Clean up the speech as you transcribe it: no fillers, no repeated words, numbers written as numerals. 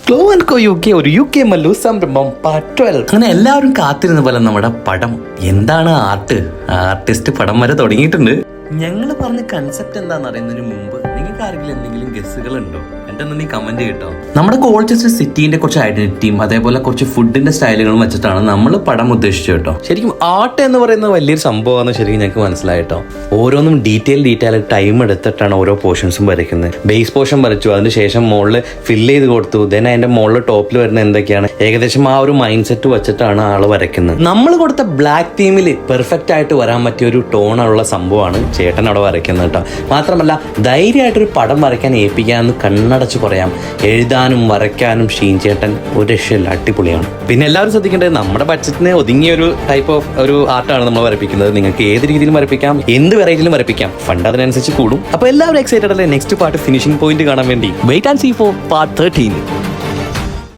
Claw and co UK ഒരു UK Mallu സംരംഭം part 12. അങ്ങനെ എല്ലാവരും കാത്തിരുന്ന പോലെ നമ്മുടെ പടം എന്താണ് ആർട്ടിസ്റ്റ് പടം വരെ തുടങ്ങിയിട്ടുണ്ട്. ഞങ്ങൾ പറഞ്ഞ കൺസെപ്റ്റ് എന്താണെന്ന് അറിയുന്നതിന് മുമ്പ് നിങ്ങൾക്ക് ആരെങ്കിലും എന്തെങ്കിലും ഗസ്സുകൾ ഉണ്ടോ? എന്റെ നീ കമന്റ് ചെയ്യട്ടോ. നമ്മുടെ കോൾച്ചസ്റ്റർ സിറ്റിന്റെ കുറച്ച് ഐഡന്റിറ്റിയും അതേപോലെ കുറച്ച് ഫുഡിന്റെ സ്റ്റൈലുകളും വെച്ചിട്ടാണ് നമ്മൾ പടം ഉദ്ദേശിച്ചത് കേട്ടോ. ശരിക്കും ആർട്ട് എന്ന് പറയുന്നത് വലിയൊരു സംഭവമാണ് ശരിക്കും ഞങ്ങൾക്ക് മനസ്സിലായിട്ടോ. ഓരോന്നും ഡീറ്റെയിൽ ടൈം എടുത്തിട്ടാണ് ഓരോ പോർഷൻസും വരയ്ക്കുന്നത്. ബേസ് പോർഷൻ വരച്ചു, അതിനുശേഷം മുകളിൽ ഫില്ല് ചെയ്ത് കൊടുത്തു, ദെൻ അതിന്റെ മുകളിൽ ടോപ്പിൽ വരുന്ന എന്തൊക്കെയാണ് ഏകദേശം ആ ഒരു മൈൻഡ് സെറ്റ് വെച്ചിട്ടാണ് ആള് വരയ്ക്കുന്നത്. നമ്മൾ കൊടുത്ത ബ്ലാക്ക് തീമിൽ പെർഫെക്റ്റ് ആയിട്ട് വരാൻ പറ്റിയ ഒരു ടോണുള്ള സംഭവമാണ് ചേട്ടൻ അവിടെ വരയ്ക്കുന്നത് കേട്ടോ. മാത്രമല്ല ധൈര്യമായിട്ടൊരു പടം വരയ്ക്കാൻ ഏൽപ്പിക്കാമെന്ന് കണ്ണടച്ച് പറയാം. എഴുതാനും വരയ്ക്കാനും ഷീൻ ചേട്ടൻ ഒരു രക്ഷയില്ല, അടിപൊളിയാണ്. പിന്നെ എല്ലാവരും ശ്രദ്ധിക്കേണ്ടത് നമ്മുടെ ബഡ്ജറ്റിന് ഒതുങ്ങിയ ഒരു ടൈപ്പ് ഓഫ് ഒരു ആർട്ടാണ് നമ്മൾ വരപ്പിക്കുന്നത്. നിങ്ങൾക്ക് ഏത് രീതിയിലും വരപ്പിക്കാം, എന്ത് വെറൈറ്റിയിലും വരപ്പിക്കാം. ഫണ്ട് അതിനനുസരിച്ച് കൂടും. അപ്പോൾ എല്ലാവരും എക്സൈറ്റഡ് അല്ലേ നെക്സ്റ്റ് പാർട്ട് ഫിനിഷിംഗ് പോയിന്റ് കാണാൻ വേണ്ടി? Wait and see for part 13.